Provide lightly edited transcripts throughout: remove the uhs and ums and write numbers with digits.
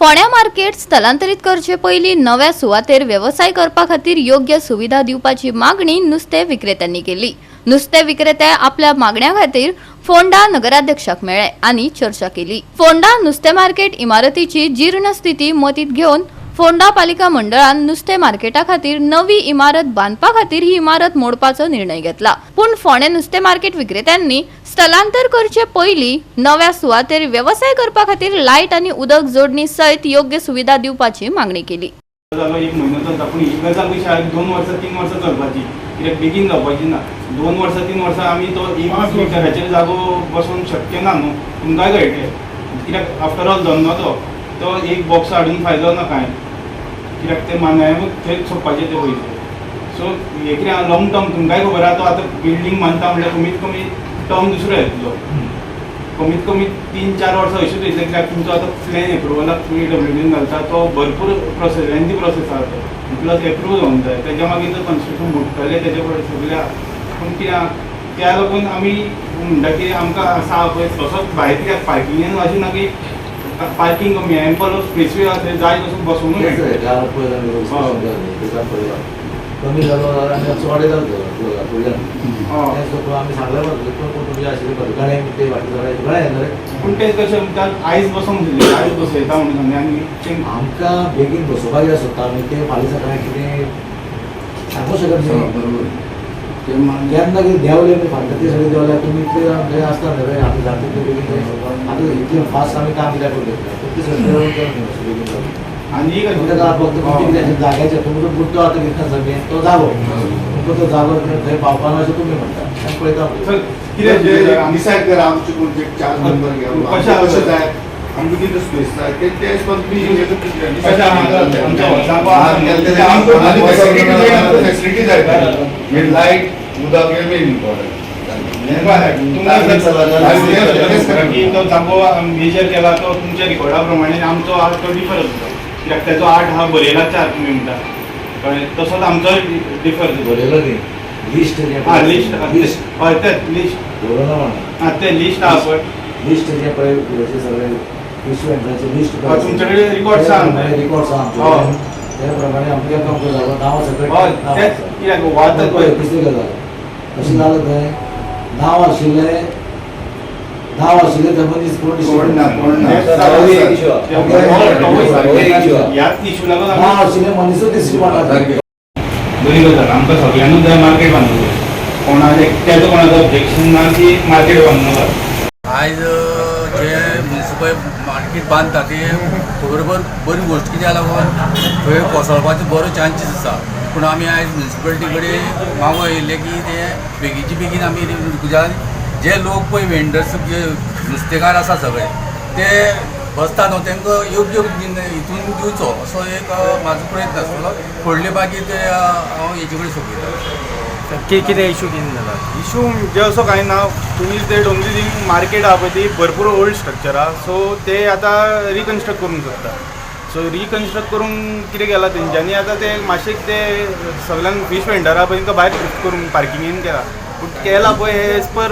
फोंड्या मार्केट स्थलांतरीत करचे पयलीं नव्या सुवातेर व्यवसाय करपा खातीर योग्य सुविधा दिवपाची मागणी नुस्तें विक्रेत्यांनी केली। नुस्तें विक्रेते आपल्या मागण्या खातीर फोंडा नगराध्यक्षाक मेळ्ळे आनी चर्चा केली। फोंडा नुस्तें मार्केट इमारतीची जीर्ण स्थिती मतींत घेवन फोंडा पालिका मंडळान नुस्तें मार्केटा खातीर नवी इमारत बांदपा खातीर ही इमारत मोडपाचो निर्णय घेतला। पूण फोंड्या नुस्तें मार्केट विक्रेत्यांनी स्थलांतर करचे पयलीं नव्या सुवातेर व्यवसाय करपा खातीर लायट आनी उदक जोडणी सयत योग्य सुविधा दिवपाची मागणी केली। एक म्हयनो चलता पूण ही गजाल कशी आहा 2 वर्सां 3 वर्सां चलपाची, कित्याक बेगीन जावपाची ना। 2 वर्सां 3 वर्सां आमी तो 1 मिटराचेर जागो बसोवंक शक्य ना न्हू, तुमकांय कळटलें। कित्याक आफ्टर ऑल धंदो तो एक बॉक्स हाडून फायदो ना कांय, कित्याक ते मानायकूच थंय सोंपपाचें ते पयशे। सो हे कितें लॉंग टर्म तुमकांय खबर आहा, तो आतां बिल्डींग बांदता म्हणल्यार कमीत कमी टर्म दुसरो येतलो, कमीत कमी 3-4 वर्सां अशीच वयतली। कित्याक तुमचो आतां प्लॅन एप्रुवलाक तुमी WDन घालता तो भरपूर प्रोसेस लेंथी प्रोसेस आहा तो, प्लस एप्रूव जावंक जाय, तेज्या मागीर जर कन्स्ट्रक्शन बुडटलें तेजे पळय सगळ्या। पूण कित्याक त्या लागून आमी म्हणटा की आमकां आसा पळय तसो भायर कित्याक पार्किंगेन अशें ना की पार्किंग कमी आहा, एम्पल स्पेसूय आहा, थंय जाय तसो बसूंक कमी जालो आनी चोडे जालो फुडल्यान आमी सांगलें तुमी आशिल्लें गळ्याक ते वाटेर गळ्या येना रे। पूण ते कशें म्हणटात आयज बसोंक दिले, आयज बसयता म्हणून सांगलें आनी आमकां बेगीन बसोवपाक जाय सोदता आमी, ते फाल्यां सकाळीं कितें सांगूंक शकत न्ही। केन्ना कितें देंवलें न्ही फाल्यां ते सगळें देंवल्यार तुमी इतलें आसता न्ही रे, आमी जाता तितलें बेगीन आतां इतलें फास्ट आमी काम कित्याक करता ते सगळें बेगीन आनी फक्त जाग्याचे तुमचो बुड्डो आतां घेतला जमीन तो जागो, तुमकां तो जागो थंय पावपाना अशें तुमी म्हणटा आनी पळयता कितें डिसायड करा आमचे कोणते 4 मेंबर घेवप कशें जाय आमकां कितें स्पेस जाय ते हिसपान तुमी फॅसिलिटी जाय, लायट उदक हे मेन इम्पॉर्टंट। तो जागो मेजर केला तो तुमच्या रिकॉर्डा प्रमाणे आमचो आज तो डिफर जाता, कित्याक तेजो 8 हा बरयला 4 तुमी म्हणटा कळ्ळें, तसोच आमचो डिफर बरयलो न्ही लिस्ट लिस्ट हय तेच लिस्ट बरोवना म्हणा ते लिस्ट आहा पळय लिस्ट जे पळय हेचे सगळे इश्युएंटाचे लिस्ट तुमचे कडेन रिकॉर्ड्स आहा, रिकॉर्ड्स आहा त्या प्रमाणे आमच्या काम जालो नांव सगळें हय तेच कित्याक वाद पळय कसली गजाल अशें जालें थंय नांव आशिल्लें जमनीस कोण ह्याच इशू लागून नांव आशिल्लें मनीसूच दिसची पडना। बरी गजाल आमकां सगळ्यांनूच जाय मार्केट बांदूंक जाय, कोणाचें एकट्याचो कोणाचो ऑब्जेक्शन ना की मार्केट बांदूंक जाय। आयज जे म्युनिसिपल मार्केट बांदता ते बरोबर बरी गोश्ट कित्याक लागून थंय कोसळपाचो बरो चान्सीस आसा, पूण आमी आयज म्युनिसिपालिटी कडेन मागो येयल्ले की ते बेगीचे बेगीन आमी जे लोक पळय वेंडर्स जे नुस्तेकार आसा सगळे ते बसता न्हू तांकां योग्य हितून दिवचो असो एक म्हाजो प्रयत्न आसतलो। फुडले बाकी ते हांव हेचे कडेन सोपयता। कितें इशू कितें जाला? इशू म्हणजे असो कांय ना, तुमी ते डोंगरी मार्केट आहा पळय ती भरपूर ओल्ड स्ट्रक्चर आहा, सो ते आतां रिकन्स्ट्रक्ट करूंक सोदता। सो रिकन्स्ट्रक्ट करून कितें केलां तेंच्यांनी आतां ते मातशें ते सगळ्यांक फीश वेंडर आहा पळय तांकां भायर शिफ्ट करून पार्किंगेन केला, पूण केला पळय एज पर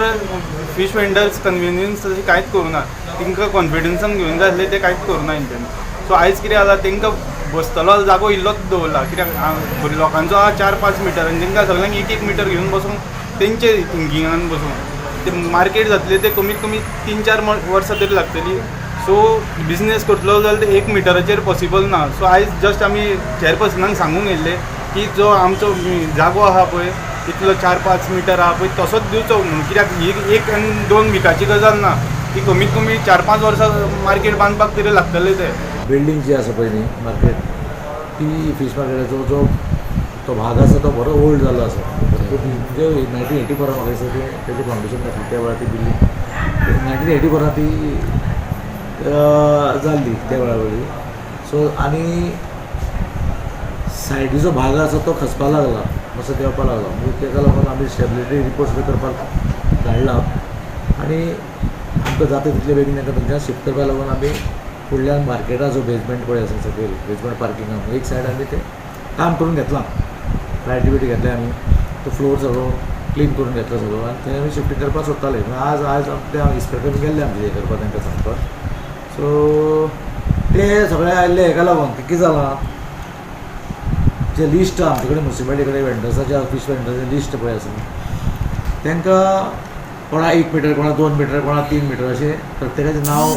फीश वेंडर्स कन्विनियन्स तशें कांयच करूना, तांकां कॉन्फिडन्सान घेवन जाय आसलें ते कांयच करूना तेंच्यांनी। सो आयज कितें जाला तांकां बसतलो जागो इल्लोच दवरला, कित्याक लोकांचो आहा 4-5 मिटर आनी तांकां सगळ्यांक 1-1 मिटर घेवन बसूंक तेंचे थिंकिंगान बसूंक ते मार्केट जातले ते कमीत कमी 3-4 वर्सां तरी लागतली। सो बिजनेस करतलो जाल्यार ते 1 मिटराचेर पॉसिबल ना। सो आयज जस्ट आमी चेअरपर्सनाक सांगूंक येयल्ले की जो आमचो जागो आहा पळय तितलो 4-5 मिटर आहा पळय तसोच दिवचो म्हणून, कित्याक ही 1-2 विकाची गजाल ना, ती कमीत कमी 4-5 वर्सां मार्केट बांदपाक तरी लागतले ते। बिल्डींग जी आसा पळय न्ही मार्केट ती फीश मार्केटाचो जो तो भाग आसा तो बरो ओल्ड जाल्लो आसा, म्हणजे 1984 म्हाका दिसता तेजें फावंडेशन घातलें त्या वेळार ती बिल्डींग 1984 ती जाल्ली त्या वेळा वयली। सो आनी सायडीचो भाग आसा तो खसपाक लागला, मातसो देंवपाक लागला, म्हणजे ताका लागून आमी स्टेबिलिटी रिपोर्ट सुद्दां करपाक धाडला आनी आमकां जाता तितले बेगीन तांकां थंयच्यान शिफ्ट करपाक लागून आमी फुडल्यान मार्केटाचो बेजमेंट पळय आसा सकयल बेजमेंट पार्किंगाक एक सायड आमी ते काम करून घेतलां, लायटी बिटी घेतले आमी, तो फ्लोर सगळो क्लीन करून घेतलो सगळो आनी थंय आमी शिफ्ट करपाक सोदताले। आज ते इन्स्पेक्टर गेल्ले आमचे हे करपाक तांकां सांगपाक, सो ते इतले सगळे आयिल्ले हेका लागून कितें जालां जे लिस्ट आमचे कडेन म्युनिसिपालिटी कडेन वेंडर्साचे फीश वेंडर्साचे लिस्ट पळय आसा तांकां कोणा 1 मिटर कोणा 2 मिटर कोणा 3 मिटर अशें प्रत्येकाचें नांव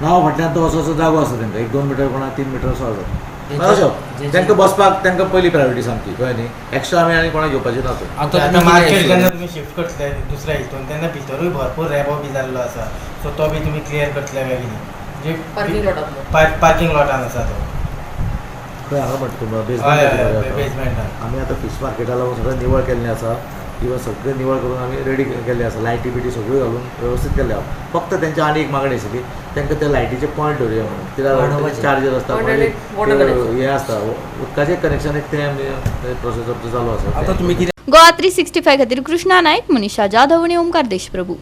फाटल्यान तो असो जागो आसा तांकां 1-2 मिटर कोणा 3 मिटर असो आसा अशें तांकां बसपाक तांकां पयली प्रायोरिटी सामकी कळ्ळें न्ही एक्स्ट्रा आमी आनी कोणाक घेवपाचें ना तर आता मार्केट जेन्ना तुम्ही शिफ्ट करतले दुसऱ्या हितून तेन्ना भितरूय भरपूर रेबो बी जाल्लो आसा सो तो बी तुमी क्लियर करतले काय कितें जे पार्किंग लॉटान आसा तो खंय हांगा म्हणटा हय बेजमेंटान आमी आतां फीश मार्केटा लागून सगळें निवळ केल्लें आसा किंवा सगळें निवळ करून आमी रेडी केल्लें आसा लायटी बिटी सगळ्यो घालून वेवस्थीत केल्लें आसा फक्त तेंची आनी एक मागणी आशिल्ली तांकां ते लायटीचे पॉयंट दवरुया म्हणून कित्याक चार्जीस आसता हें आसता उदकाचें कनेक्शन एक तें आमी प्रोसेस चालू आसा गोवा 365 खातीर कृष्णा नायक, मनीषा जाधव आनी ओमकार देशप्रभू.